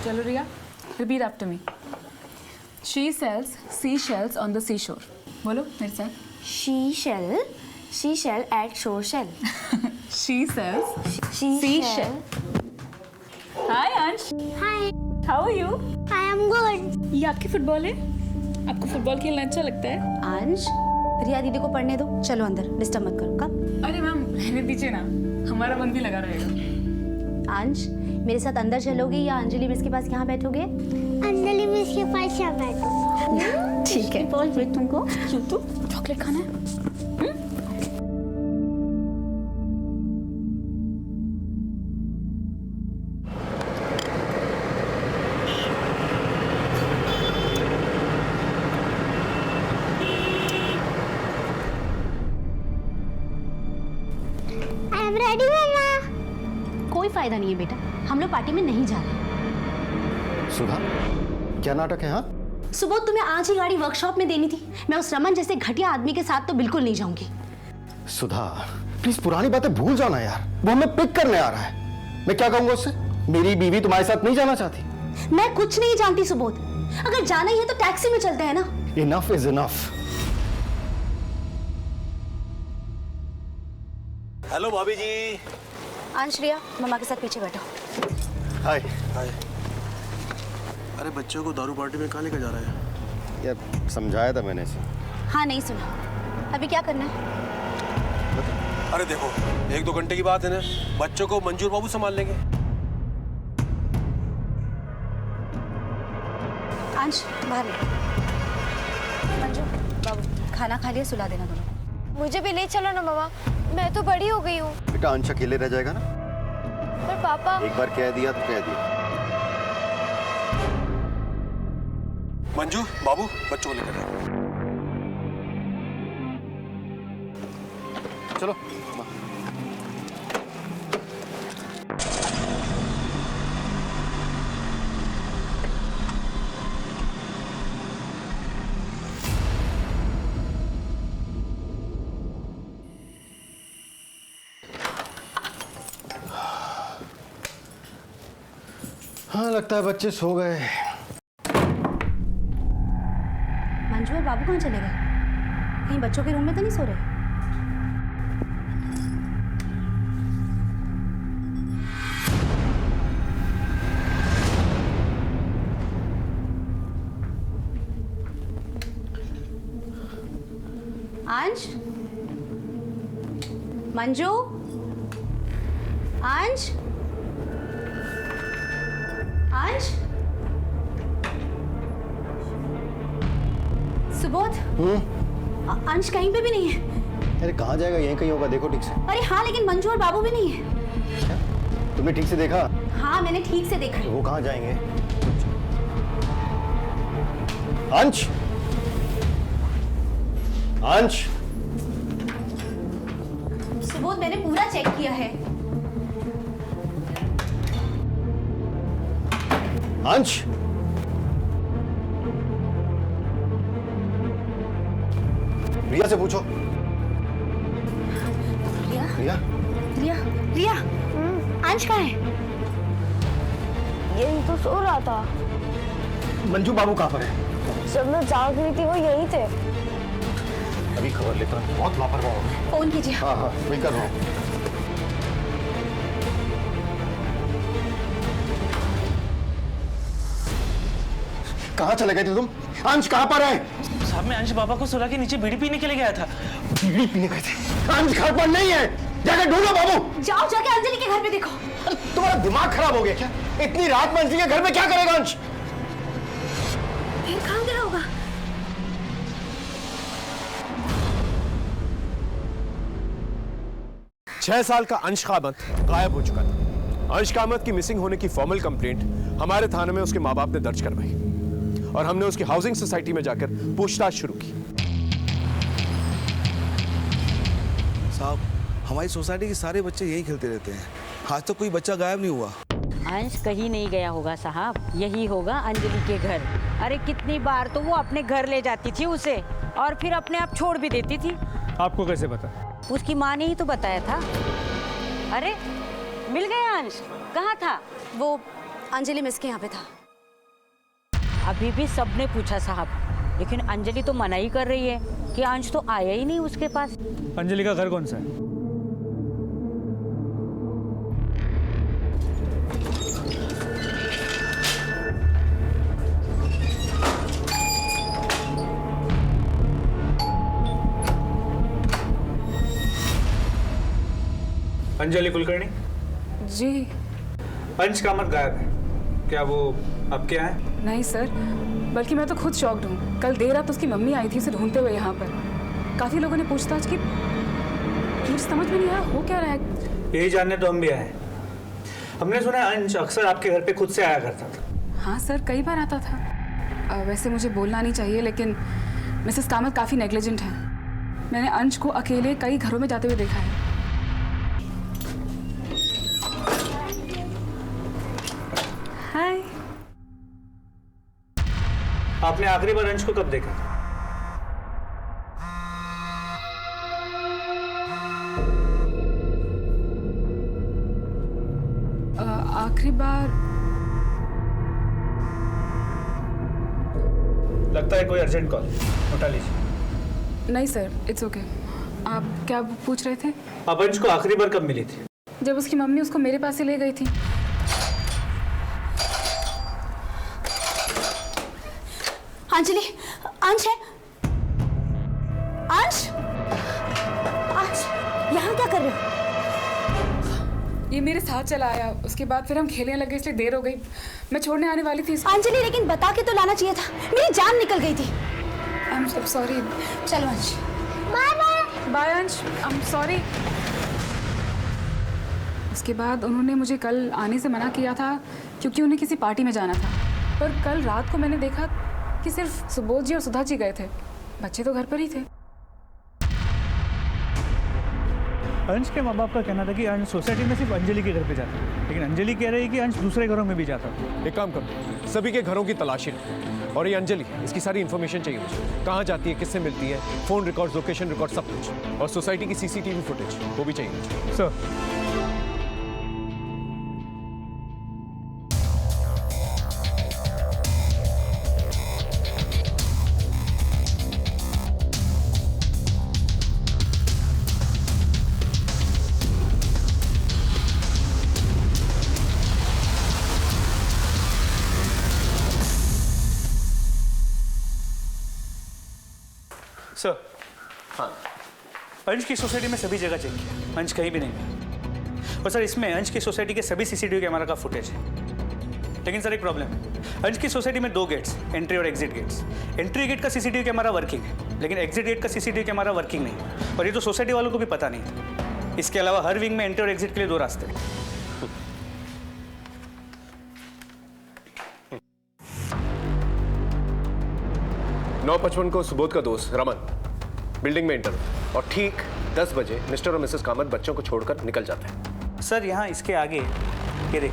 चलो Riya, repeat after me. She sells seashells on the seashore. बोलो मेरे साथ। She shell at shore shell. She sells She seashell. Hi अंश, Hi, how are you? I am good. ये आपकी football है? आपको फुटबॉल खेलना अच्छा लगता है? अंश, रिया दीदी को पढ़ने दो, चलो अंदर, डिस्टर्ब मत करो। कब? अरे मैम रहने दीजिए ना, हमारा मन भी लगा रहेगा। अंश, मेरे साथ अंदर चलोगी या अंजलि मिस के पास यहाँ बैठोगे? अंजलि मिस के पास यहाँ बैठो। ठीक है। बोल फिर तुमको तो चॉकलेट खाना है? आई एम रेडी मम्मा। कोई फायदा नहीं है बेटा, हम लोग पार्टी में नहीं जा रहे। सुधा, क्या नाटक है? हाँ, सुबह तुम्हें आज ही गाड़ी वर्कशॉप में देनी थी। मैं उस रमन जैसे घटिया आदमी के साथ तो बिल्कुल नहीं जाऊंगी। सुधा प्लीज पुरानी बातें भूल जाना यार, वो हमें पिक करने आ रहा है। मैं क्या कहूंगा उससे? मेरी बीवी तुम्हारे साथ नहीं जाना चाहती। मैं कुछ नहीं जानती सुबोध, अगर जाना ही है तो टैक्सी में चलते हैं ना। Enough is enough. हेलो भाभी जी। अंश, रिया, मम्मा के साथ पीछे बैठो। हाय। हाय। अरे बच्चों को दारू पार्टी में कहाँ लेकर जा रहा है? यार समझाया था मैंने इसे। हाँ, नहीं सुना। अभी क्या करना है? अरे देखो, 1-2 घंटे की बात है ना, बच्चों को मंजूर बाबू संभाल लेंगे। अंश, बाहर ले। मंजू, बाबू खाना खा लिया, सुला देना दोनों को। मुझे भी ले चलो ना मम्मा, मैं तो बड़ी हो गई हूँ। बेटा अंश अकेले रह जाएगा ना? पर पापा। एक बार कह दिया तो कह दिया। मंजू बाबू बच्चों को लेकर जाओ। चलो। हाँ, लगता है बच्चे सो गए। मंजू और बाबू कहाँ चले गए? कहीं बच्चों के रूम में तो नहीं सो रहे? अंश, मंजू, अंश, अंश, सुबोध। अंश कहीं पे भी नहीं है। अरे कहाँ जाएगा? यहीं कहीं होगा, देखो ठीक से। अरे हाँ, लेकिन मंजू और बाबू भी नहीं है। तुमने ठीक से देखा? हाँ, मैंने ठीक से देखा है। वो कहाँ जाएंगे? अंश, अंश, सुबोध, मैंने पूरा चेक किया है। अंश, रिया से पूछो। रिया, रिया, रिया, रिया, अंश कहाँ है? यही तो सो रहा था। मंजू बाबू कहाँ पर है? जब मैं जाग रही थी वो यही थे। अभी खबर लेता हूँ, बहुत लापरवाह हो गए। फोन कीजिए। हाँ हाँ, वही कर रहा हूँ। कहाँ चले गए थे तुम? अंश कहाँ पर है? साहब, मैं अंश बाबा को सुला के नीचे बीड़ी पीने के लिए गया था। बीड़ी पीने गए थे? अंश घर पर नहीं है, जाकर ढूंढो बाबू। जाओ, जाके अंजलि के घर पे देखो। अरे तुम्हारा दिमाग खराब हो गया क्या? इतनी रात में अंजलि के घर में क्या करेगा अंश? फिर कहाँ गया होगा? छह साल का अंश कामत गायब हो चुका था। अंश कामत की मिसिंग होने की फॉर्मल कंप्लेंट हमारे थाने में उसके माँ बाप ने दर्ज करवाई और हमने उसकी हाउसिंग सोसाइटी में जाकर पूछताछ शुरू की। साहब, हमारी सोसाइटी के सारे बच्चे यही खेलते रहते हैं, आज तक कोई बच्चा गायब नहीं हुआ। अंश कहीं नहीं गया होगा साहब, यही होगा अंजलि के घर। अरे कितनी बार तो वो अपने घर ले जाती थी उसे और फिर अपने आप छोड़ भी देती थी। आपको कैसे पता? उसकी माँ ने ही तो बताया था। अरे मिल गया अंश, कहाँ था? वो अंजलि मिस के यहाँ पे था। अभी भी सबने पूछा साहब, लेकिन अंजलि तो मना ही कर रही है कि अंश तो आया ही नहीं उसके पास। अंजलि का घर कौन सा है? अंजलि कुलकर्णी। जी अंश कामत गायब है, क्या वो आपके यहाँ है? नहीं सर, बल्कि मैं तो खुद शॉक्ड हूँ। कल देर रात उसकी मम्मी आई थी उसे ढूंढते हुए यहाँ पर। काफ़ी लोगों ने पूछताछ की, मुझे समझ में नहीं आया हो क्या रहा है। यही जानने तो हम भी आए। हमने सुना है अंश अक्सर आपके घर पे खुद से आया करता था। हाँ सर, कई बार आता था। वैसे मुझे बोलना नहीं चाहिए, लेकिन मिसेस कामत काफ़ी नेग्लिजेंट है। मैंने अंश को अकेले कई घरों में जाते हुए देखा है। हाय। आपने आखिरी बार अंश को कब देखा? आखिरी बार लगता है कोई अर्जेंट कॉल, उठा लीजिए। नहीं सर, इट्स ओके। आप क्या पूछ रहे थे? आप अंश को आखिरी बार कब मिली थी? जब उसकी मम्मी उसको मेरे पास से ले गई थी। अंजलि, अंश है। अंश, अंश, यहाँ क्या कर रहे हो? ये मेरे साथ चला आया, उसके बाद फिर हम खेलने लगे, इसलिए देर हो गई। मैं छोड़ने आने वाली थी इसको। अंजलि, लेकिन बता के तो लाना चाहिए था, मेरी जान निकल गई थी। I am sorry. चलो अंश। Bye bye. बाय अंश, आई एम सॉरी। उसके बाद उन्होंने मुझे कल आने से मना किया था क्योंकि उन्हें किसी पार्टी में जाना था। पर कल रात को मैंने देखा कि सिर्फ सुबोध जी और सुधा जी गए थे, बच्चे तो घर पर ही थे। अंश के माँ बाप का कहना था कि अंश सोसाइटी में सिर्फ अंजलि के घर पे जाता है, लेकिन अंजलि कह रही है कि अंश दूसरे घरों में भी जाता है। एक काम करो, सभी के घरों की तलाशी लो। और ये अंजलि, इसकी सारी इन्फॉर्मेशन चाहिए मुझे। कहाँ जाती है, किससे मिलती है, फोन रिकॉर्ड, लोकेशन रिकॉर्ड, सब कुछ। और सोसाइटी की सीसीटीवी फुटेज वो भी चाहिए मुझे। सर, सर, हाँ, अंश की सोसाइटी में सभी जगह चेक किया, अंश कहीं भी नहीं है। और सर, इसमें अंश की सोसाइटी के सभी सीसीटीवी कैमरा का फुटेज है। लेकिन सर, एक प्रॉब्लम है। अंश की सोसाइटी में 2 गेट्स, एंट्री और एग्जिट गेट्स। एंट्री गेट का सीसीटीवी कैमरा वर्किंग है, लेकिन एग्जिट गेट का सीसीटीवी कैमरा वर्किंग नहीं है। और ये तो सोसाइटी वालों को भी पता नहीं था। इसके अलावा हर विंग में एंट्री और एग्जिट के लिए 2 रास्ते हैं। 9:55 को सुबोध का दोस्त रमन बिल्डिंग में एंटर होता और ठीक 10 बजे मिस्टर और मिसेस कामत बच्चों को छोड़कर निकल जाते हैं। सर, यहाँ इसके आगे ये देखिए,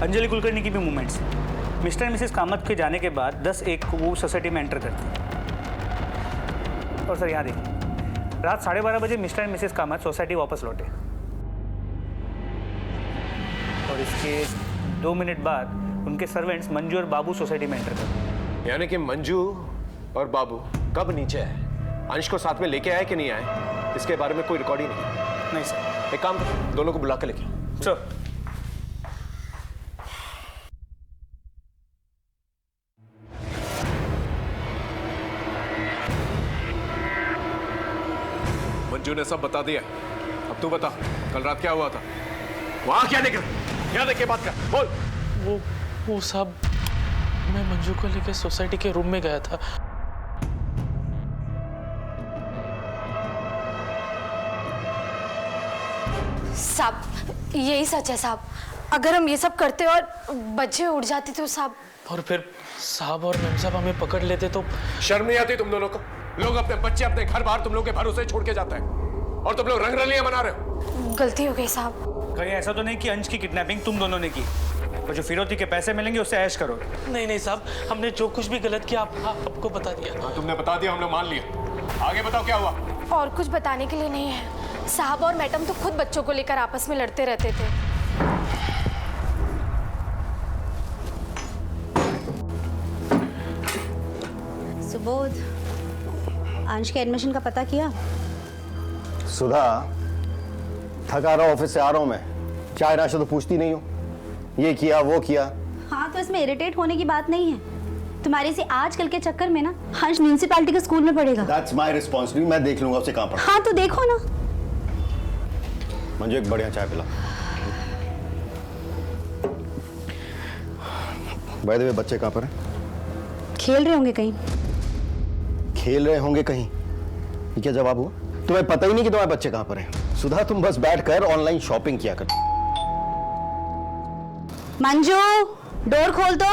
अंजलि कुलकर्णी की भी मूवमेंट्स हैं। मिस्टर और मिसेस कामत के जाने के बाद 10:01 को वो सोसाइटी में एंटर करती है। और सर, यहाँ देखिए, रात 12:30 बजे मिस्टर और मिसेस कामत सोसाइटी वापस लौटे। और इसके 2 मिनट बाद उनके सर्वेंट्स मंजू और बाबू सोसाइटी में एंटर करते हैं। यानी कि मंजू और बाबू कब नीचे है, अंश को साथ में लेके आए कि नहीं आए, इसके बारे में कोई रिकॉर्ड ही नहीं। नहीं सर। एक काम करो, दोनों को बुला के लेके आओ। सर, मंजू ने सब बता दिया। अब तू बता, कल रात क्या हुआ था, वहां क्या देख रहा, क्या देख के बात कर, बोल। वो साहब, मैं मंजू को लेकर सोसाइटी के रूम में गया था। साहब, यही सच है साहब। अगर हम ये सब करते और बच्चे उड़ जाते तो साहब। और फिर साहब और मैम साहब हमें पकड़ लेते तो। शर्म नहीं आती तुम दोनों को? लोग अपने बच्चे अपने घर बाहर तुम लोग के भरोसे छोड़ के जाते हैं और तुम लोग रंगरलियां मना रहे हो। गलती हो गई साहब। कहीं ऐसा तो नहीं कि अंश की किडनैपिंग तुम दोनों ने की और जो फिरौती के पैसे मिलेंगे उससे ऐश करो? नहीं नहीं साहब, हमने जो कुछ भी गलत किया आपको बता दिया। तुमने बता दिया, हमने मान लिया। आगे बताओ क्या हुआ। और कुछ बताने के लिए नहीं है साहब। और मैडम तो खुद बच्चों को लेकर आपस में लड़ते रहते थे। सुबोध, अंश के एडमिशन का पता किया? सुधा, थका रहा ऑफिस से आ रहा हूं मैं, चाय नाश्ता तो पूछती नहीं हो, ये किया वो किया। हाँ तो इसमें इरिटेट होने की बात नहीं है। तुम्हारी सी आजकल के चक्कर में ना हंस म्यूनिसिपैलिटी के स्कूल में पढ़ेगा। That's my responsibility, मैं देख लूंगा उसे कहाँ पढ़ा। हाँ तो देखो ना। मुझे एक बढ़िया चाय पिला। बाय द वे, बच्चे कहाँ पर हैं? खेल रहे होंगे कहीं। खेल रहे होंगे कहीं, ये क्या जवाब हुआ? तुम्हें पता ही नहीं कि तुम्हारे बच्चे कहाँ पर हैं। सुधा, तुम बस बैठकर ऑनलाइन शॉपिंग किया कर। मंजू, डोर खोल दो।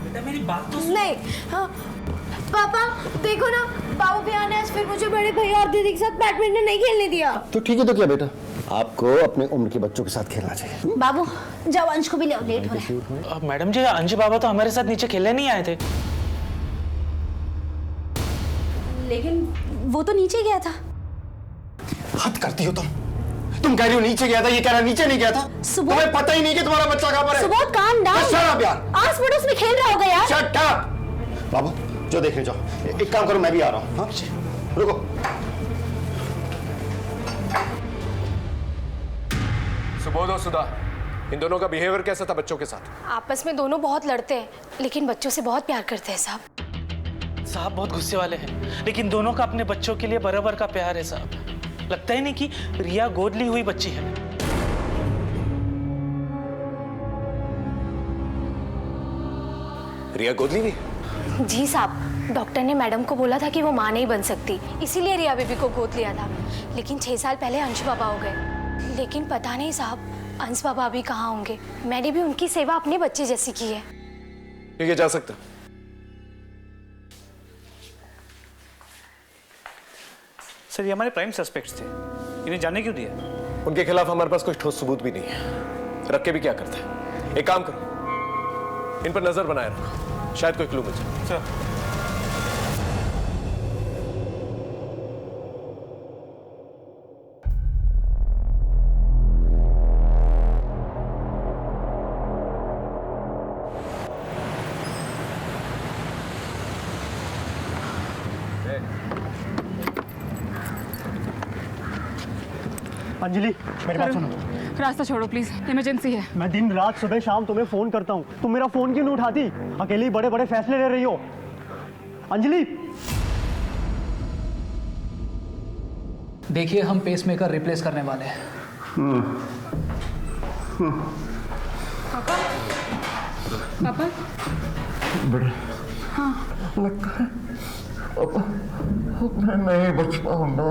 बेटा मेरी बात तो नहीं। हाँ पापा देखो ना, बाबू भैया ने आज फिर मुझे बड़े भैया और दीदी के साथ बैडमिंटन नहीं खेलने दिया। तो ठीक है, तो क्या बेटा, आपको अपने उम्र के बच्चों के साथ खेलना चाहिए। बाबू जाओ, अंश को भी ले आओ, लेट हो रहा है। मैडम जी, अंश बाबा तो हमारे साथ नीचे खेलने नहीं आए थे। लेकिन वो तो नीचे गया था। हद करती हो तुम कह रही हो नीचे गया था, ये कह रहा नीचे नहीं गया था। तुम्हें पता ही नहीं कि तुम्हारा बच्चा कहां पर है। Subodh, calm down. Shut up यार, आस पड़ोस में खेल रहा होगा यार। Shut up. बाबू जो देखने जाओ, एक काम करो, मैं भी आ रहा हूं। हाँ रुको। सुबोध और सुधा, इन दोनों का बिहेवियर कैसा था बच्चों के साथ? आपस में दोनों बहुत लड़ते हैं, लेकिन बच्चों से बहुत प्यार करते हैं साहब। साहब बहुत गुस्से वाले हैं, लेकिन दोनों का अपने बच्चों के लिए बराबर का प्यार है साहब। लगता ही नहीं कि रिया गोद ली हुई बच्ची है। रिया गोद ली हुई? जी साहब, डॉक्टर ने मैडम को बोला था कि वो मां नहीं बन सकती, इसीलिए रिया बेबी को गोद लिया था। लेकिन 6 साल पहले अंश बाबा हो गए। लेकिन पता नहीं साहब, अंश बाबा अभी कहाँ होंगे। मैंने भी उनकी सेवा अपने बच्चे जैसी की है। ठीक है, जा सकता। सर ये हमारे प्राइम सस्पेक्ट्स थे, इन्हें जाने क्यों दिया? उनके खिलाफ हमारे पास कोई ठोस सबूत भी नहीं है, रख के भी क्या करते हैं। एक काम करो, इन पर नजर बनाए रखो, शायद कोई क्लू मिल जाए। सर अंजलि, मेरी बात सुनो। रास्ता छोड़ो प्लीज, इमरजेंसी है। मैं दिन रात सुबह शाम तुम्हें फोन करता हूँ, तुम मेरा फोन क्यों नहीं उठाती? अकेली बड़े बड़े फैसले ले रही हो। अंजलि, देखिए हम पेसमेकर रिप्लेस करने वाले हैं। पापा बड़े हाँ लगता है मैं नहीं बच पाऊंगा।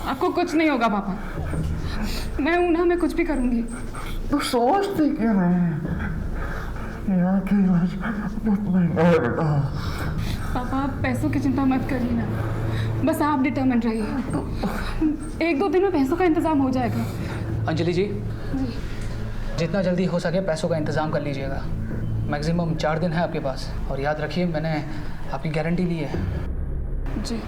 आपको कुछ नहीं होगा पापा, मैं हूं ना, मैं कुछ भी करूंगी। तो सोचती क्यों नहीं? यहाँ की इलाज बहुत महंगा है बेटा। पापा आप पैसों की चिंता मत करिए ना, बस आप डिटर्मिन रहिए। 1-2 दिन में पैसों का इंतजाम हो जाएगा। अंजलि जी, जितना जल्दी हो सके पैसों का इंतजाम कर लीजिएगा। मैक्सिमम 4 दिन है आपके पास, और याद रखिए मैंने आपकी गारंटी ली है। जी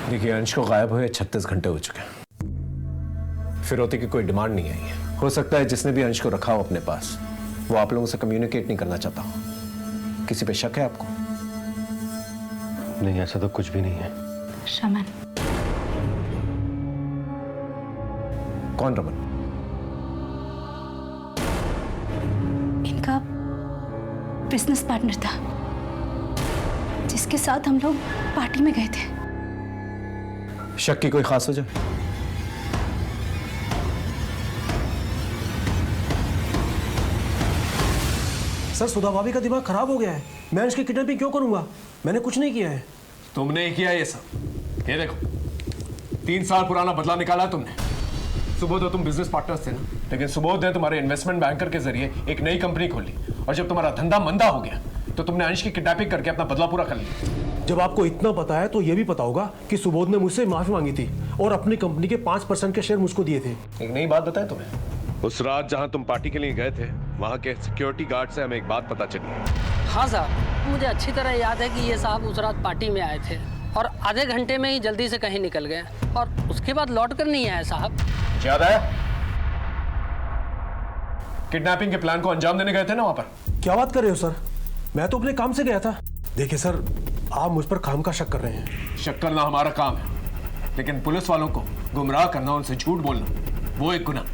देखिए, अंश को गायब हुए 36 घंटे हो चुके हैं। फिरौती की कोई डिमांड नहीं आई है। हो सकता है जिसने भी अंश को रखा हो अपने पास, वो आप लोगों से कम्युनिकेट नहीं करना चाहता हो। किसी पे शक है आपको? नहीं, ऐसा तो कुछ भी नहीं है। शमन। कौन रमन? इनका बिजनेस पार्टनर था, जिसके साथ हम लोग पार्टी में गए थे। शक की कोई खास वजह? सर, सुधा भाभी का दिमाग खराब हो गया है। मैं अंश की किडनैपिंग क्यों करूंगा? मैंने कुछ नहीं किया है। तुमने ही किया ये सब। ये देखो, 3 साल पुराना बदला निकाला है तुमने। सुबोध और तुम बिजनेस पार्टनर्स थे ना, लेकिन सुबोध ने तुम्हारे इन्वेस्टमेंट बैंकर के जरिए एक नई कंपनी खोली, और जब तुम्हारा धंधा मंदा हो गया तो तुमने अंश की किडनैपिंग करके अपना बदला पूरा कर लिया। जब आपको इतना पता है तो ये भी पता होगा कि सुबोध ने मुझसे माफी मांगी थी और अपनी कंपनी के 5% के शेयर मुझको दिए थे। एक नई बात बताएं तुम्हें, उस रात जहां तुम पार्टी के लिए गए थे वहां के सिक्योरिटी गार्ड से हमें एक बात पता चली है। हाँ साहब, मुझे अच्छी तरह याद है कि ये साहब उस रात पार्टी में आए थे और आधे घंटे में ही जल्दी से कहीं निकल गए और उसके बाद लौट कर नहीं आए साहब। याद आया? किडनैपिंग के प्लान को अंजाम देने गए थे ना वहां पर? क्या बात कर रहे हो सर? मैं तो अपने काम से गया था। देखिए सर, आप मुझ पर काम का शक कर रहे हैं। शक करना हमारा काम है, लेकिन पुलिस वालों को गुमराह करना, उनसे झूठ बोलना, वो एक गुनाह।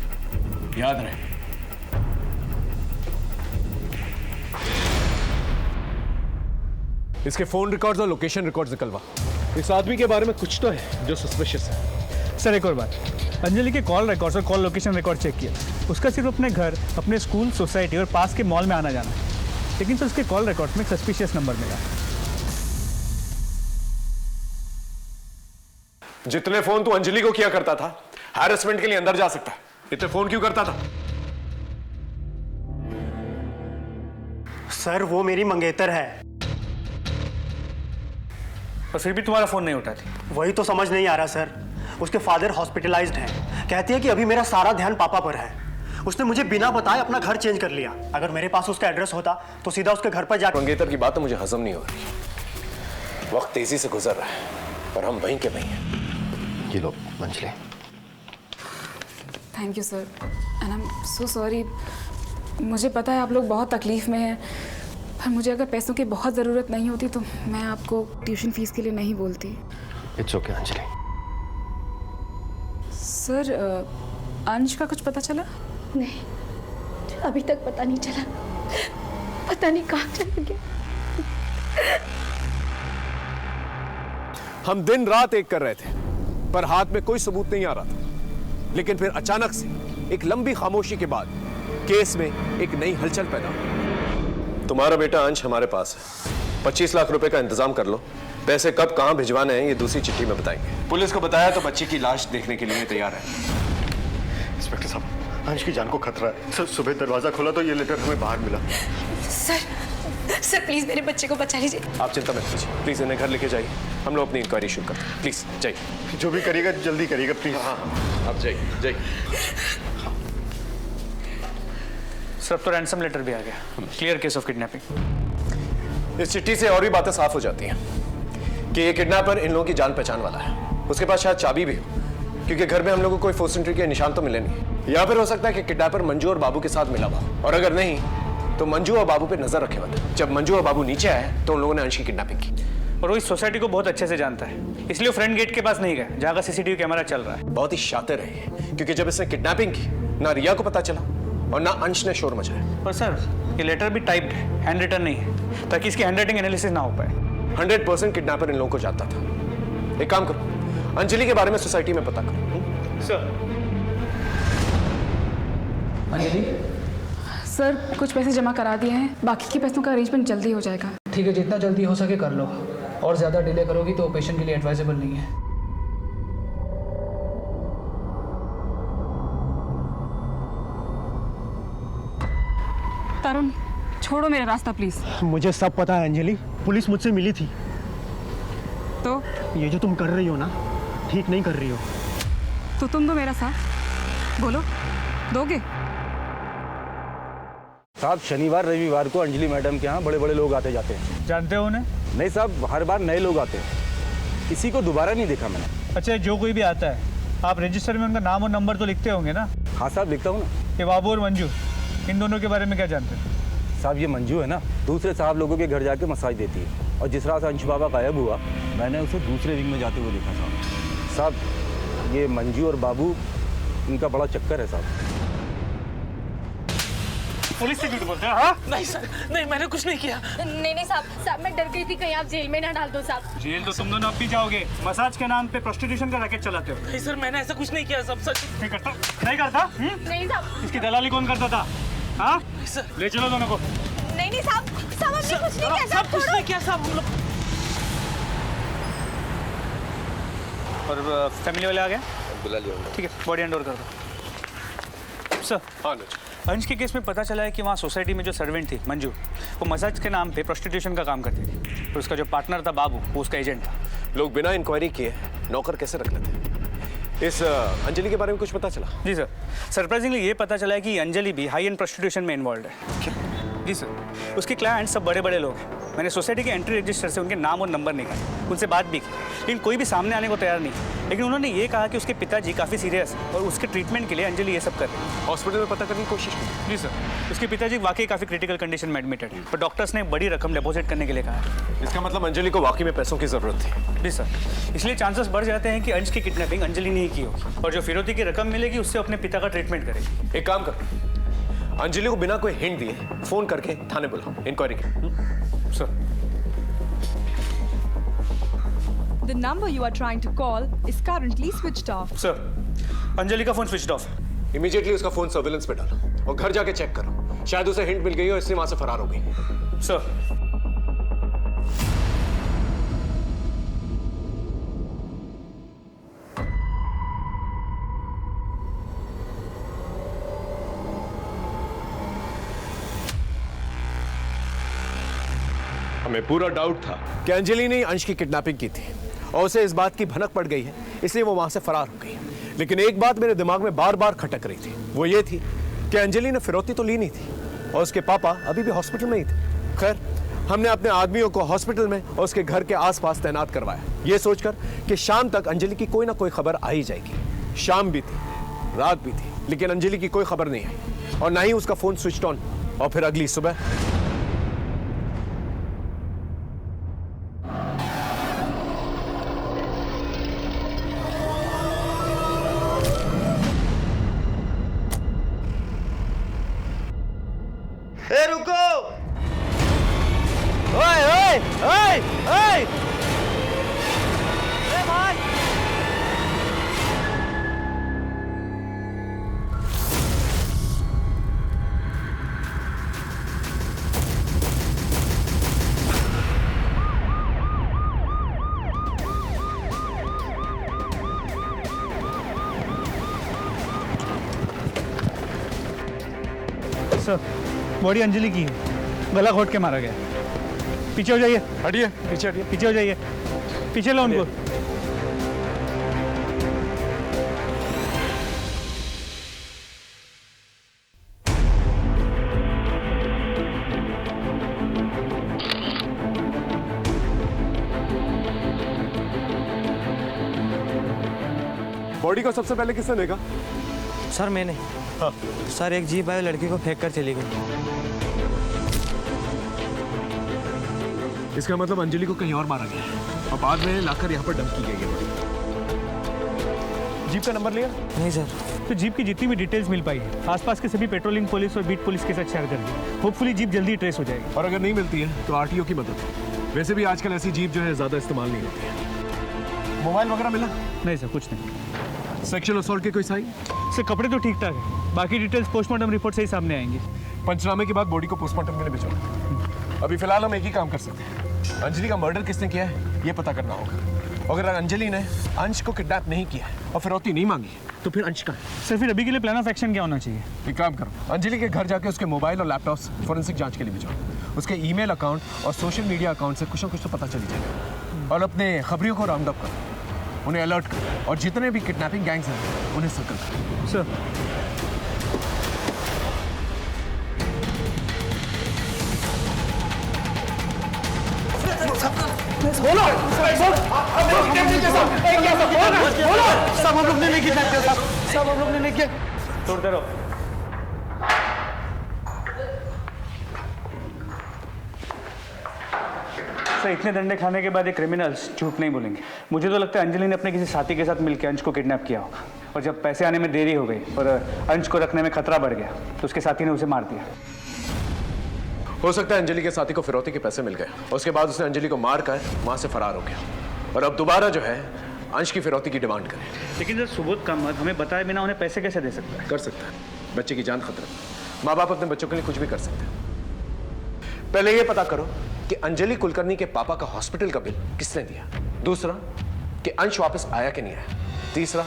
याद रहे। इसके फोन रिकॉर्ड्स और लोकेशन रिकॉर्ड्स निकलवा। इस आदमी के बारे में कुछ तो है जो सस्पिशियस है। सर एक और बात, अंजलि के कॉल रिकॉर्ड्स और कॉल लोकेशन रिकॉर्ड चेक किया। उसका सिर्फ अपने घर, अपने स्कूल, सोसाइटी और पास के मॉल में आना जाना है, लेकिन सर उसके कॉल रिकॉर्ड में एक सस्पिशियस नंबर मिला। जितने फोन तू अंजलि को किया करता था, हैरेसमेंट के लिए अंदर जा सकता है। इतने फोन क्यों करता था? सर वो मेरी मंगेतर है। और फिर भी तुम्हारा फोन नहीं उठाती? वही तो समझ नहीं आ रहा सर। उसके फादर हॉस्पिटलाइज्ड हैं। कहती है कि अभी मेरा सारा ध्यान पापा पर है। उसने मुझे बिना बताए अपना घर चेंज कर लिया। अगर मेरे पास उसका एड्रेस होता तो सीधा उसके घर पर जाकर। मंगेतर की बात तो मुझे हजम नहीं हो रही। वक्त तेजी से गुजर रहा है और हम वहीं के वहीं हैं। ये लो Anjali. Thank you sir, and I am so sorry. मुझे पता है आप लोग बहुत तकलीफ में हैं, पर मुझे अगर पैसों की बहुत ज़रूरत नहीं होती तो मैं आपको ट्यूशन फीस के लिए नहीं बोलती। It's okay Anjali. सर अंश का कुछ पता चला? नहीं, अभी तक पता नहीं चला। पता नहीं कहाँ चला गया। हम दिन रात एक कर रहे थे, पर हाथ में कोई सबूत नहीं आ रहा था। लेकिन फिर अचानक से एक लंबी खामोशी के बाद केस में एक नई हलचल पैदा हुई। तुम्हारा बेटा अंश हमारे पास है। 25 लाख रुपए का इंतजाम कर लो। पैसे कब कहां भिजवाने हैं ये दूसरी चिट्ठी में बताएंगे। पुलिस को बताया तो बच्ची की लाश देखने के लिए तैयार है। इंस्पेक्टर साहब, अंश की जान को खतरा है। सर सुबह दरवाजा खोला तो ये लेटर हमें बाहर मिला। सर प्लीज मेरे बच्चे को बचा लीजिए। आप चिंता मत कीजिए, प्लीज इन्हें घर लेके जाइए। हम लोग अपनी इंक्वायरी शुरू करते हैं। प्लीज जाइए। जो भी करिएगा जल्दी करिएगा प्लीज। हाँ आप जाइए जाइए। सर अब तो रैंसम लेटर भी आ गया। Clear case of kidnapping. इस चिट्ठी से और भी बातें साफ हो जाती हैं कि ये किडनैपर इन लोगों की जान पहचान वाला है। उसके पास शायद चाबी भी हो, क्योंकि घर में हम लोगों को कोई फोर्स एंट्री के निशान तो मिले नहीं। या फिर हो सकता है कि किडनैपर मंजू और बाबू के साथ मिला हुआ, और अगर नहीं तो मंजू और बाबू पे नजर रखे हुए थे। जब मंजू और बाबू नीचे आए तो उन लोगों ने अंश की किडनैपिंग की। और वो इस सोसाइटी को बहुत अच्छे से जानता है, इसलिए वो फ्रंट गेट के पास नहीं गए जहाँ का सीसीटीवी कैमरा चल रहा है। बहुत ही शातिर है, क्योंकि जब इसने किडनैपिंग की ना रिया को पता चला और ना अंश ने शोर मचाया। और सर ये लेटर भी टाइप्ड है, हैंड रिटन नहीं है, ताकि इसकी हैंडराइटिंग एनालिसिस ना हो पाए। 100% किडनैपर इन लोगों को जानता था। एक काम करो, अंजलि के बारे में सोसाइटी में पता करो। सर अंजलि, सर कुछ पैसे जमा करा दिए हैं, बाकी के पैसों का अरेंजमेंट जल्दी हो जाएगा। ठीक है, जितना जल्दी हो सके कर लो, और ज़्यादा डिले करोगी तो पेशेंट के लिए एडवाइजेबल नहीं है। तरुण छोड़ो मेरा रास्ता प्लीज। मुझे सब पता है अंजलि, पुलिस मुझसे मिली थी। तो ये जो तुम कर रही हो ना, ठीक नहीं कर रही हो। तो तुम दो मेरा साथ, बोलो दोगे? साहब शनिवार रविवार को अंजलि मैडम के यहाँ बड़े बड़े लोग आते जाते हैं। जानते हो उन्हें? नहीं साहब, हर बार नए लोग आते हैं। किसी को दोबारा नहीं देखा मैंने। अच्छा, जो कोई भी आता है आप रजिस्टर में उनका नाम और नंबर तो लिखते होंगे ना? हाँ साहब लिखता हूँ ना। ये बाबू और मंजू, इन दोनों के बारे में क्या जानते हैं? साहब ये मंजू है ना, दूसरे साहब लोगों के घर जाके मसाज देती है, और जिस रात अंश बाबा गायब हुआ मैंने उसे दूसरे विंग में जाते हुए देखा साहब। साहब ये मंजू और बाबू, इनका बड़ा चक्कर है साहब। पुलिस से झूठ बोलते हैं? हाँ? नहीं सर, नहीं मैंने कुछ नहीं किया। नहीं साहब मैं डर गई थी कहीं आप जेल में ना डाल दो साहब। जेल तो तुम दोनों अब भी जाओगे। मसाज के नाम पे प्रोस्टिट्यूशन का रैकेट चलाते हो। नहीं सर, मैंने ऐसा कुछ नहीं किया। सब सच नहीं करता? नहीं करता? नहीं साहब। इसकी दलाली कौन करता था? हाँ सर, ले चलो दोनों को। नहीं साहब, साहब हमने कुछ नहीं किया। सब कुछ नहीं किया साहब हम लोग। और फैमिली वाले आ गए? बुला लिया। ठीक है, बॉडी हैंड ओवर कर दो। सर हाँ अंश के केस में पता चला है कि वहाँ सोसाइटी में जो सर्वेंट थी मंजू, वो मसाज के नाम पे प्रोस्टिट्यूशन का काम करती थी। और उसका जो पार्टनर था बाबू, वो उसका एजेंट था। लोग बिना इंक्वायरी किए नौकर कैसे रख लेते? इस अंजलि के बारे में कुछ पता चला? जी सर, सरप्राइजिंगली ये पता चला है कि अंजलि भी हाई एंड प्रोस्टिट्यूशन में इन्वॉल्व है। जी सर, उसके क्लाइंट सब बड़े बड़े लोग हैं। मैंने सोसाइटी के एंट्री रजिस्टर से उनके नाम और नंबर निकाले, उनसे बात भी की, लेकिन कोई भी सामने आने को तैयार नहीं। लेकिन उन्होंने ये कहा कि उसके पिताजी काफ़ी सीरियस है और उसके ट्रीटमेंट के लिए अंजलि ये सब कर रही है। हॉस्पिटल में पता करने की कोशिश की? जी सर, उसके पिताजी वाकई काफ़ी क्रिटिकल कंडीशन में एडमिटेड है, पर डॉक्टर्स ने बड़ी रकम डिपॉजिट करने के लिए कहा है। इसका मतलब अंजलि को वाकई में पैसों की ज़रूरत थी? जी सर, इसलिए चांसेस बढ़ जाते हैं कि अंश की किडनैपिंग अंजलि ने ही की होगी और जो फिरौती की रकम मिलेगी उससे अपने पिता का ट्रीटमेंट करेगी। एक काम कर, अंजलि को बिना कोई हिंट दिए फोन करके थाने बुलाओ, इंक्वायरी की। Sir. The number you are trying to call is currently switched off. Sir, Anjali का फोन स्विच्ड ऑफ है। इमीडिएटली उसका फोन सर्विलेंस पे डालो और घर जाके चेक करो, शायद उसे हिंट मिल गई हो इसलिए वहां से फरार हो गई। सर। हमें पूरा डाउट था कि अंजलि ने अंश की किडनैपिंग की थी और उसे इस बात की भनक पड़ गई है, इसलिए वो वहां से फरार हो गई। लेकिन एक बात मेरे दिमाग में बार बार खटक रही थी, वो ये थी कि अंजलि ने फिरौती तो ली नहीं थी और उसके पापा अभी भी हॉस्पिटल में ही थे। खैर, हमने अपने आदमियों को हॉस्पिटल में और उसके घर के आसपास तैनात करवाया, ये सोचकर कि शाम तक अंजलि की कोई ना कोई खबर आ ही जाएगी। शाम भी थी, रात भी थी, लेकिन अंजलि की कोई खबर नहीं आई और ना ही उसका फोन स्विच ऑन। और फिर अगली सुबह रुको! ओए ओए ओए ओए! भाई! सर, बॉडी अंजलि की है, गला घोट के मारा गया। पीछे हो जाइए। हटिए, पीछे हटिए। पीछे हो जाइए, पीछे लो उनको। बॉडी को सबसे पहले किसने देखा? सर मैंने। हाँ। सर एक जीप आई लड़की को फेंक कर चली गई। इसका मतलब अंजलि को कहीं और मारा गया है और बाद में लाकर यहाँ पर डंप की गई है। जीप का नंबर लिया? नहीं सर। तो जीप की जितनी भी डिटेल्स मिल पाई है आसपास के सभी पेट्रोलिंग पुलिस और बीट पुलिस के साथ शेयर कर दी। होपफुली जीप जल्दी ट्रेस हो जाएगी। और अगर नहीं मिलती है तो आरटीओ की मदद। वैसे भी आजकल ऐसी जीप जो है ज्यादा इस्तेमाल नहीं होती है। मोबाइल वगैरह मिला? नहीं सर, कुछ नहीं। सेक्सुअल असॉल्ट के कोई साइन? सर कपड़े तो ठीक ठाक है, बाकी डिटेल्स पोस्टमार्टम रिपोर्ट से ही सामने आएंगी। पंचनामे के बाद बॉडी को पोस्टमार्टम के लिए भिजवाना। अभी फिलहाल हम एक ही काम कर सकते हैं, अंजलि का मर्डर किसने किया है ये पता करना होगा। अगर अंजलि ने अंश को किडनैप नहीं किया है और फिरौती नहीं मांगी तो फिर अंश का है। सर फिर अभी के लिए प्लान ऑफ एक्शन क्या होना चाहिए? एक काम करो, अंजलि के घर जाके उसके मोबाइल और लैपटॉप फॉरेंसिक जांच के लिए भिजवाओ। उसके ईमेल अकाउंट और सोशल मीडिया अकाउंट से कुछ ना कुछ तो पता चल जाएगा। और अपने खबरियों को राउंड अप करो, उन्हें अलर्ट करो और जितने भी किडनैपिंग गैंग्स हैं उन्हें सर्कल करो। सर बोलो सब हम लोग ने नहीं किया, सब हम लोग ने नहीं किया। तोड़ते रहो। सर इतने डंडे खाने के बाद ये क्रिमिनल्स झूठ नहीं बोलेंगे। मुझे तो लगता है अंजलि ने अपने किसी साथी के साथ मिलकर अंश को किडनैप किया होगा और जब पैसे आने में देरी हो गई और अंश को रखने में खतरा बढ़ गया तो उसके साथी ने उसे मार दिया। हो सकता है अंजलि के साथी को फिरौती के पैसे मिल गए और उसके बाद उसने अंजलि को मार कर वहां से फरार हो गया और अब दोबारा जो है अंश की फिरौती की डिमांड करे। लेकिन सर सुबोध कामत हमें बताए बिना उन्हें पैसे कैसे दे सकता है? कर सकता है, बच्चे की जान खतरा। माँ बाप अपने बच्चों के लिए कुछ भी कर सकते हैं। पहले ये पता करो कि अंजलि कुलकर्णी के पापा का हॉस्पिटल का बिल किसने दिया। दूसरा कि अंश वापस आया कि नहीं आया। तीसरा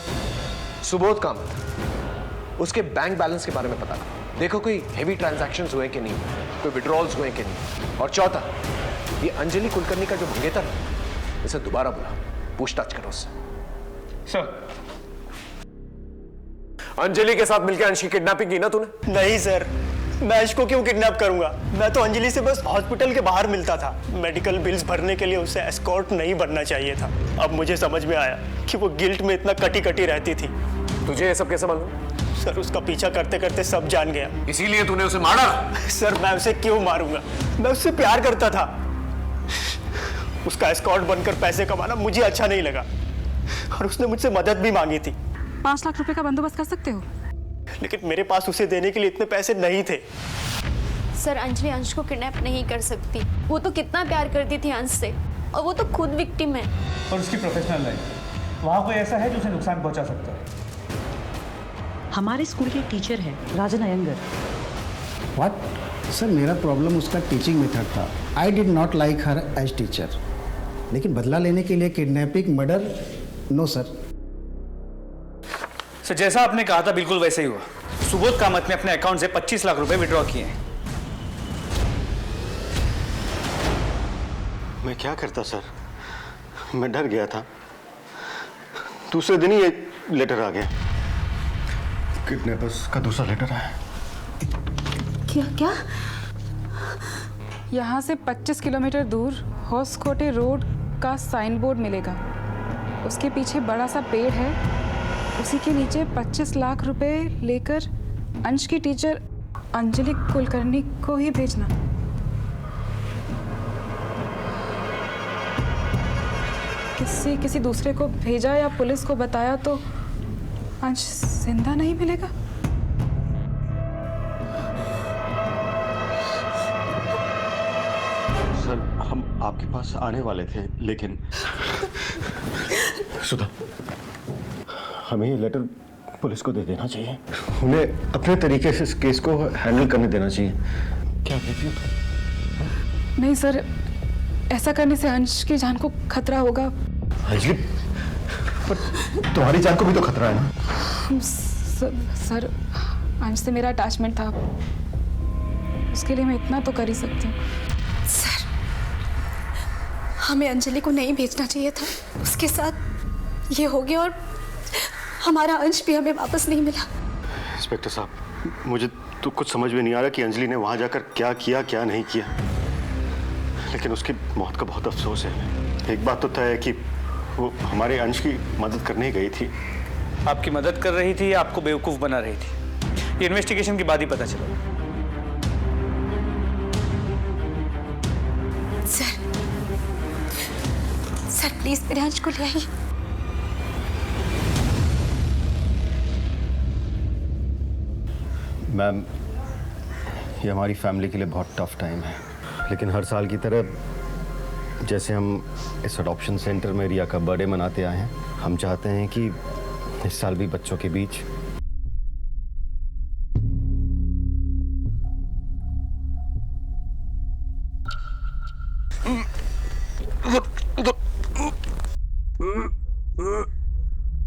सुबोध कामत उसके बैंक बैलेंस के बारे में पता करो, देखो कोई हेवी ट्रांजैक्शंस हुए कि नहीं, कोई विड्रॉल्स हुए कि नहीं। और चौथा ये अंजलि कुलकर्णी का जो मंगेतर है इसे दोबारा बुला, पूछताछ करो उससे। सर अंजलि के साथ मिलकर अंश की किडनैपिंग की ना तूने? नहीं सर, मैं अंश को क्यों किडनैप करूंगा? मैं तो अंजलि से बस हॉस्पिटल के बाहर मिलता था। मेडिकल बिल्स भरने के लिए उसे एस्कॉर्ट नहीं बनना चाहिए था। अब मुझे समझ में आया कि वो गिल्ट में इतना कटी कटी रहती थी। तुझे ये सब कैसे मालूम? सर, उसका पीछा करते करते सब जान गया। इसीलिए तूने उसे मारा? सर, मैं उसे क्यों मारूंगा? मैं उससे प्यार करता था। उसका एस्कॉर्ट बनकर पैसे कमाना मुझे अच्छा नहीं लगा और उसने मुझसे मदद भी मांगी थी। 5 लाख रुपए का बंदोबस्त कर सकते हो? लेकिन मेरे पास उसे देने के लिए इतने पैसे नहीं थे। सर, अंजलि अंश को किडनैप नहीं कर सकती। वो तो कितना प्यार करती थी अंश से, और वो तो खुद विक्टिम है। और उसकी प्रोफेशनल लाइफ, वहाँ कोई ऐसा है जो उसे नुकसान पहुँचा सकता है। हमारे स्कूल के टीचर हैं राजन अयंगर। व्हाट? सर, मेरा प्रॉब्लम उसका टीचिंग मेथड था। I did not like her as teacher. लेकिन बदला लेने के लिए kidnapping, murder, no sir. Sir, जैसा आपने कहा था बिल्कुल वैसे ही हुआ। सुबोध कामत ने अपने अकाउंट से 25 लाख रुपए विड्रॉ किए हैं। मैं क्या करता सर, मैं डर गया था। दूसरे दिन ही एक लेटर आ गया। किडनैपर्स का दूसरा लेटर आया। क्या? यहाँ से 25 किलोमीटर दूर होसकोटे रोड का साइन बोर्ड मिलेगा। उसके पीछे बड़ा सा पेड़ है। उसी के नीचे 25 लाख रुपए लेकर अंश की टीचर अंजलि कुलकर्णी को ही भेजना। किसी दूसरे को भेजा या पुलिस को बताया तो अंश जिंदा नहीं मिलेगा। सर, हम आपके पास आने वाले थे, लेकिन सुधा, हमें ये लेटर पुलिस को दे देना चाहिए। उन्हें अपने तरीके से इस केस को हैंडल करने देना चाहिए। क्या कहती हो तुम? नहीं सर, ऐसा करने से अंश की जान को खतरा होगा। अंजलि, पर तुम्हारी जान को भी तो खतरा है ना? सर, अंश से मेरा अटैचमेंट था, उसके लिए मैं इतना तो कर ही सकती हूँ। सर, हमें अंजलि को नहीं भेजना चाहिए था। उसके साथ ये हो गया और हमारा अंश भी हमें वापस नहीं मिला। इंस्पेक्टर साहब, मुझे तो कुछ समझ में नहीं आ रहा कि अंजलि ने वहां जाकर क्या किया क्या नहीं किया, लेकिन उसकी मौत का बहुत अफसोस है। एक बात तो तय है कि वो हमारे अंश की मदद करने गई थी। आपकी मदद कर रही थी या आपको बेवकूफ़ बना रही थी, ये इन्वेस्टिगेशन के बाद ही पता चला। सर प्लीज मेरे अंश को ले आइए। मैम, ये हमारी फैमिली के लिए बहुत टफ टाइम है, लेकिन हर साल की तरह जैसे हम इस अडॉप्शन सेंटर में रिया का बर्थडे मनाते आए हैं, हम चाहते हैं कि इस साल भी बच्चों के बीच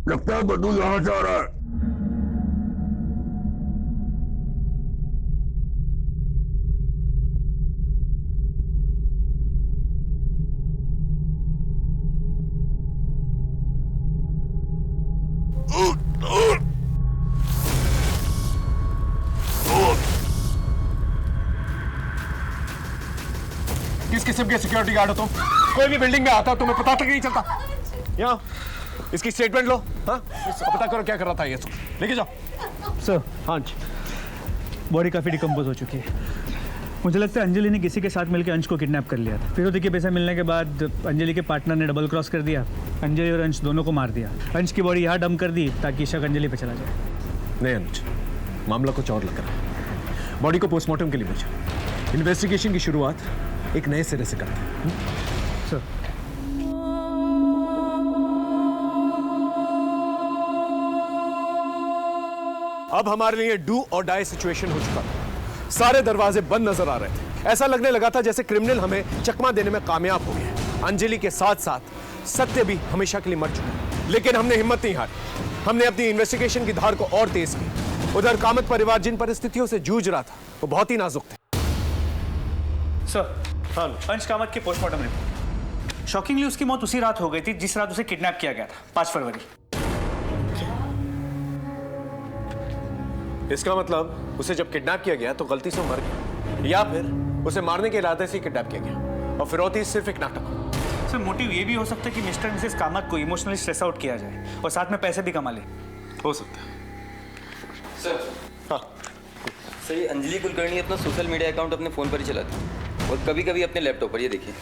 लगता है बदू यहाँ से आ रहा है। किस किस्म के सिक्योरिटी गार्ड हो तुम? कोई भी बिल्डिंग में आता तुम्हें पता तक नहीं चलता। यहाँ इसकी स्टेटमेंट लो। हाँ, पता करो क्या कर रहा था ये सब, लेके जाओ। सर, हाँ जी, बॉडी काफ़ी डिकम्पोज हो चुकी है। मुझे लगता है अंजलि ने किसी के साथ मिलकर अंश को किडनैप कर लिया था। फिरौती के पैसे मिलने के बाद अंजलि के पार्टनर ने डबल क्रॉस कर दिया, अंजलि और अंश दोनों को मार दिया। अंश की बॉडी यहाँ डंप कर दी ताकि शक अंजलि पे चला जाए। नहीं अनुज, मामला कुछ और लग रहा है। बॉडी को पोस्टमार्टम के लिए भेजो। इन्वेस्टिगेशन की शुरुआत एक नए सिरे से करते हैं। सर, अब हमारे लिए डू और डाई सिचुएशन हो चुका था। सारे दरवाजे बंद नजर आ रहे थे। ऐसा लगने लगा था जैसे क्रिमिनल हमें चकमा देने में कामयाब हो गए। अंजलि के साथ साथ सत्य भी हमेशा के लिए मर चुका है, लेकिन हमने हिम्मत नहीं हारी। हमने अपनी इन्वेस्टिगेशन की धार को और तेज की। उधर कामत परिवार जिन परिस्थितियों से जूझ रहा था वो बहुत ही नाजुक थे। सर, अंश कामत की पोस्टमार्टम रिपोर्ट। शॉकिंगली उसकी मौत उसी रात हो गई थी जिस रात उसे किडनैप किया गया था, 5 फरवरी। इसका मतलब उसे जब किडनैप किया गया तो गलती से मर गया, या फिर उसे मारने के इरादे से किडनैप किया गया और फिरौती सिर्फ एक नाटक। सर मोटिव ये भी हो सकता है कि मिस्टर मिसेस कामत को इमोशनली स्ट्रेस आउट किया जाए और साथ में पैसे भी कमा ले। हो सकता है सर। हाँ सर, ये अंजलि कुलकर्णी अपना सोशल मीडिया अकाउंट अपने फ़ोन पर ही चलाती है और कभी कभी अपने लैपटॉप पर। ये देखिए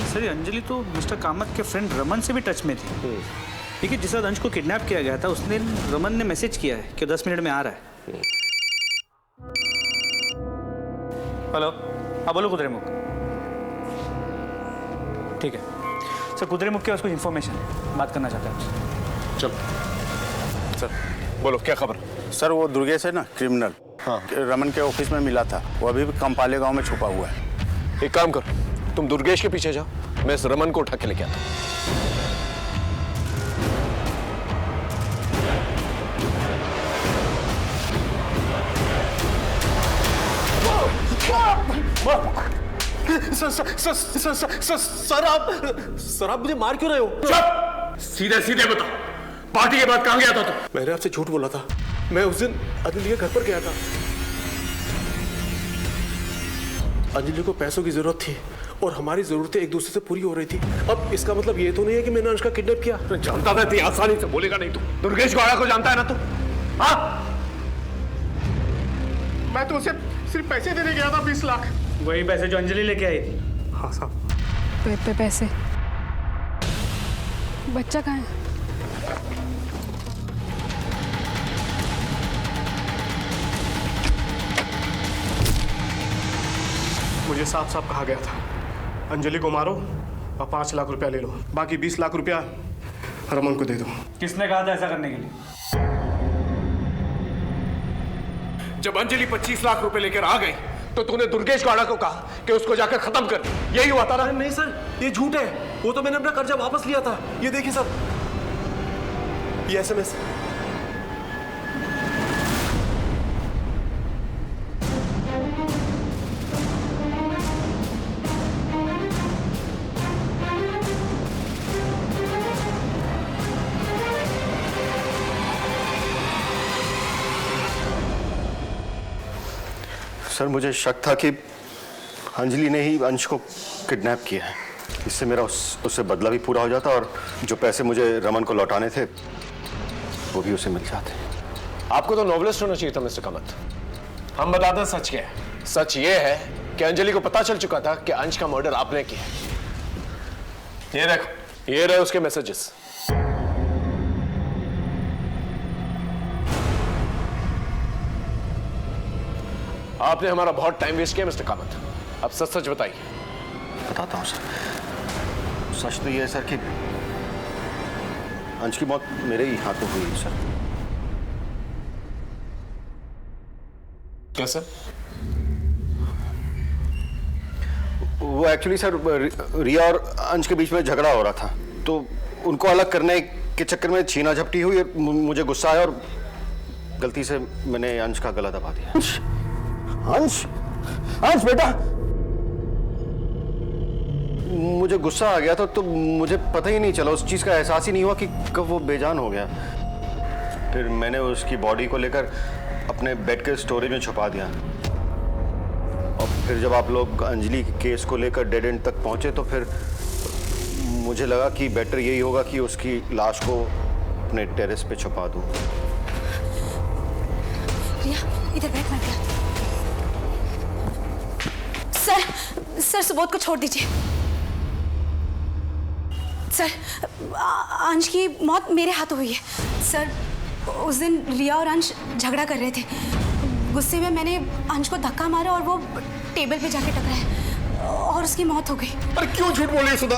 सर, ये अंजलि तो मिस्टर कामत के फ्रेंड रमन से भी टच में थी। ठीक है, जिस वक्त अंश को किडनैप किया गया था उस दिन रमन ने मैसेज किया है कि 10 मिनट में आ रहा है। हेलो, हाँ बोलो कुद्रेमुख। ठीक है सर, कुद्रेमुख के पास कुछ इन्फॉर्मेशन है, बात करना चाहता है आपसे। चल सर बोलो, क्या खबर? सर वो दुर्गेश है ना, क्रिमिनल, हाँ, रमन के ऑफिस में मिला था। वो अभी भी कंपाले गांव में छुपा हुआ है। एक काम करो, तुम दुर्गेश के पीछे जाओ, मैं इस रमन को उठा के लेके आता हूँ। सर आप मुझे मार क्यों रहे हो? चुप! सीधे सीधे बता, पार्टी के बाद कहां गया था तू? मैंने आपसे झूठ बोला था। मैं उस दिन अंजलि के घर पर गया था। अंजलि को पैसों की जरूरत थी और हमारी जरूरतें एक दूसरे से पूरी हो रही थी। अब इसका मतलब ये तो नहीं है कि मैंने अंश का किडनैप किया। मैं जानता था इतनी आसानी से बोलेगा नहीं तू। दुर्गेश गौड़ा को जानता है ना तू? हाँ? मैं तो उसे सिर्फ पैसे देने गया था, 20 लाख। वही पैसे जो अंजलि लेके आई थी। हाँ साहब। पैसे? बच्चा कहाँ है? मुझे साफ साफ कहा गया था, अंजलि को मारो और 5 लाख रुपया ले लो, बाकी 20 लाख रुपया रमन को दे दो। किसने कहा था ऐसा करने के लिए? जब अंजलि 25 लाख रुपए लेकर आ गई तो तूने दुर्गेश गौड़ा को कहा कि उसको जाकर खत्म कर, यही हुआ था ना? नहीं सर, ये झूठ है। वो तो मैंने अपना कर्जा वापस लिया था। ये देखिए सर, ये SMS। सर मुझे शक था कि अंजलि ने ही अंश को किडनैप किया है। इससे मेरा उससे बदला भी पूरा हो जाता और जो पैसे मुझे रमन को लौटाने थे वो भी उसे मिल जाते। आपको तो नॉवलिस्ट होना चाहिए था मिस्टर कामत। हम बताते हैं सच क्या है। सच ये है कि अंजलि को पता चल चुका था कि अंश का मर्डर आपने किया। ये देखो, ये रहे उसके मैसेजेस। आपने हमारा बहुत टाइम वेस्ट किया मिस्टर कामत। अब सच सच बताइए। बताता हूँ सर। सच तो ये है सर कि अंश की मौत मेरे ही हाथों हुई है सर। कैसे? वो एक्चुअली सर रिया और अंश के बीच में झगड़ा हो रहा था, तो उनको अलग करने के चक्कर में छीना झपटी हुई। मुझे गुस्सा आया और गलती से मैंने अंश का गला दबा दिया। अंश, अंश बेटा, मुझे गुस्सा आ गया था तो मुझे पता ही नहीं चला, उस चीज का एहसास ही नहीं हुआ कि कब वो बेजान हो गया। फिर मैंने उसकी बॉडी को लेकर अपने बेड के स्टोरेज में छुपा दिया और फिर जब आप लोग अंजलि के केस को लेकर डेड एंड तक पहुंचे तो फिर मुझे लगा कि बेटर यही होगा कि उसकी लाश को अपने टेरेस पे छुपा दूं। रिया, इधर बैठ मत कर। सर सुबोध को छोड़ दीजिए। सर, अंश की मौत मेरे हाथों हुई है। सर, उस दिन रिया और अंश झगड़ा कर रहे थे। गुस्से में मैंने अंश को धक्का मारा और वो टेबल पे जाके टकराया और उसकी मौत हो गई। अरे क्यों झूठ बोल रही है सुधा?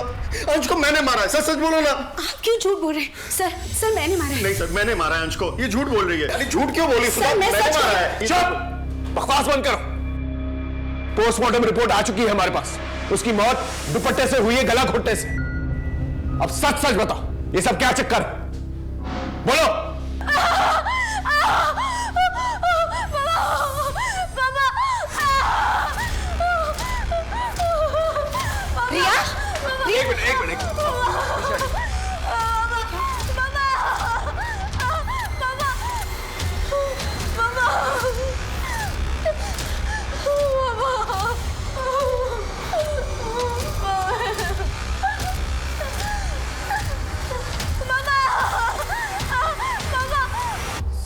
अंश को मैंने मारा है। सच सच बोलो ना। आप क्यों झूठ बोल रहे हैं? सर मैंने मारा है। नहीं सर, मैंने मारा है अंश को। ये झूठ बोल रही है। अरे झूठ क्यों बोली सुधा? मैंने मारा है। चुप! बकवास बंद करो। पोस्टमार्टम रिपोर्ट आ चुकी है हमारे पास। उसकी मौत दुपट्टे से हुई है, गला घोटने से। अब सच सच बताओ, ये सब क्या चक्कर? बोलो। रिया, एक मिनट।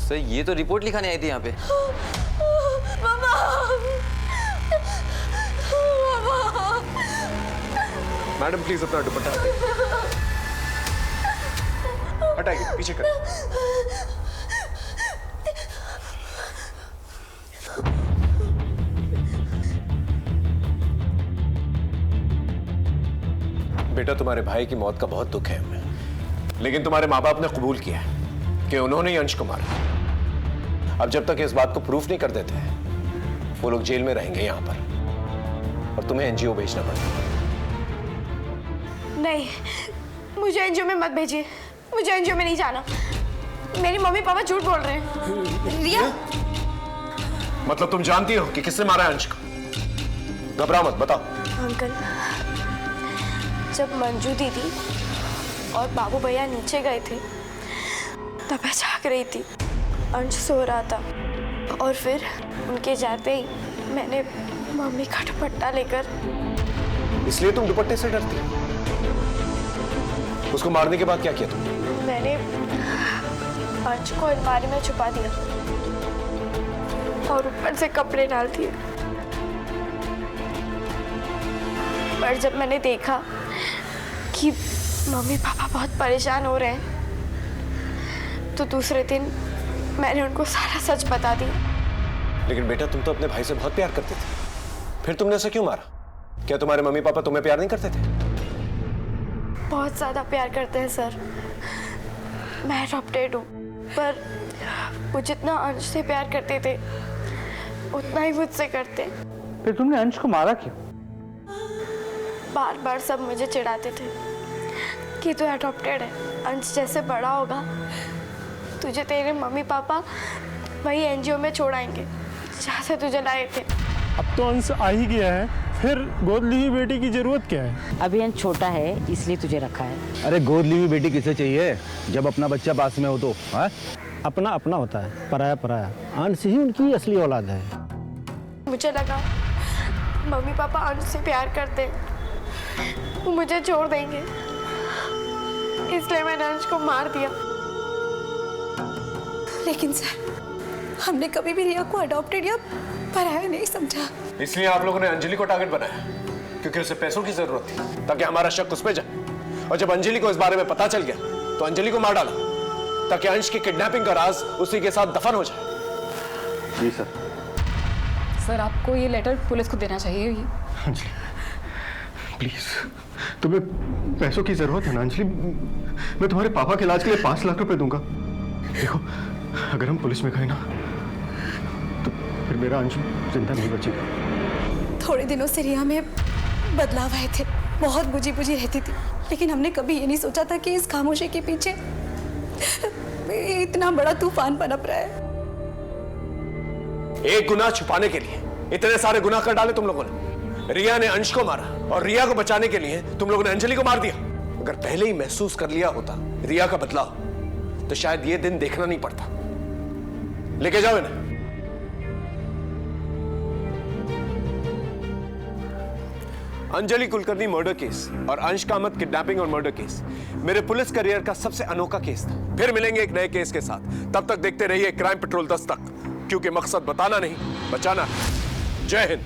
सर ये तो रिपोर्ट लिखाने आई थी यहाँ पे। मैडम प्लीज अपना दुपट्टा हटाइए, पीछे कर। बेटा तुम्हारे भाई की मौत का बहुत दुख है हमें, लेकिन तुम्हारे माँ बाप ने कबूल किया है कि उन्होंने ही अंश को मारा। अब जब तक इस बात को प्रूफ नहीं कर देते वो लोग जेल में रहेंगे यहाँ पर और तुम्हें एनजीओ भेजना पड़ेगा। नहीं, मुझे एनजीओ में मत भेजिए, मुझे एनजीओ में नहीं जाना। मेरी मम्मी पापा झूठ बोल रहे हैं। रिया, मतलब तुम जानती हो कि किसने मारा है अंश को? घबराओ मत, बताओ। अंकल, जब मंजू दीदी और बाबू भैया नीचे गए थे तब मैं जाग रही थी, अंश सो रहा था और फिर उनके जाते ही मैंने मम्मी का दुपट्टा लेकर। इसलिए तुम दुपट्टे से डरती हो? उसको मारने के बाद क्या किया तुमने? मैंने अंश को अलमारी में छुपा दिया और ऊपर से कपड़े डाल दिए। पर जब मैंने देखा कि मम्मी पापा बहुत परेशान हो रहे हैं तो दूसरे दिन मैंने उनको सारा सच बता दिया। लेकिन बेटा तुम तो अपने भाई से बहुत प्यार करते थे, फिर तुमने उसे क्यों मारा? क्या तुम्हारे मम्मी पापा तुम्हें प्यार नहीं करते थे? बहुत ज्यादा प्यार करते हैं सर। मैं अडॉप्टेड हूँ, पर वो जितना अंश से प्यार करते थे उतना ही मुझसे करते। फिर तुमने अंश को मारा क्यों? बार बार सब मुझे चिढ़ाते थे कि तू अडॉप्टेड है, अंश जैसे बड़ा होगा तुझे तेरे मम्मी पापा वही एनजीओ में छोड़ाएंगे जहाँ से तुझे लाए थे। अब तो अंश आ ही गया है, फिर गोद ली हुई बेटी की जरूरत क्या है? अभी अंश छोटा है इसलिए तुझे रखा है। अरे गोद ली हुई बेटी किसे चाहिए जब अपना बच्चा पास में हो तो? हाँ, अपना अपना होता है, पराया पराया। अंश ही उनकी असली औलाद है। मुझे लगा मम्मी पापा अंश से प्यार करते, वो मुझे छोड़ देंगे, इसलिए मैंने अंश को मार दिया। लेकिन सर, हमने कभी भी रिया को अडॉप्टेड या पराया नहीं समझा। इसलिए आप लोगों ने अंजलि को टारगेट बनाया क्योंकि उसे पैसों की जरूरत थी ताकि हमारा शक उस पे जाए। और जब अंजलि को इस बारे में पता चल गया तो अंजलि को मार डाला ताकि अंश की किडनैपिंग का राज उसी के साथ दफन हो जाए। जी सर। सर आपको ये लेटर पुलिस को देना चाहिए। अंजलि प्लीज, तुम्हें पैसों की जरूरत है ना अंजलि? मैं तुम्हारे पापा के इलाज के लिए 5 लाख रुपए दूंगा। देखो, अगर हम पुलिस में गए ना तो फिर मेरा अंश जिंदा नहीं बचेगा। थोड़े दिनों से रिया में बदलाव आए थे, बहुत बुझी बुझी रहती थी, लेकिन हमने कभी ये नहीं सोचा था कि इस खामोशी के पीछे इतना बड़ा तूफान पनप रहा है। एक गुनाह छुपाने के लिए इतने सारे गुनाह कर डाले तुम लोगों ने। रिया ने अंश को मारा और रिया को बचाने के लिए तुम लोगों ने अंजलि को मार दिया। अगर पहले ही महसूस कर लिया होता रिया का बदलाव तो शायद ये दिन देखना नहीं पड़ता। लेके जाओ इन्हें। अंजलि कुलकर्णी मर्डर केस और अंश कामत किडनैपिंग और मर्डर केस मेरे पुलिस करियर का सबसे अनोखा केस था। फिर मिलेंगे एक नए केस के साथ। तब तक देखते रहिए क्राइम पेट्रोल 10 तक, क्योंकि मकसद बताना नहीं बचाना है। जय हिंद।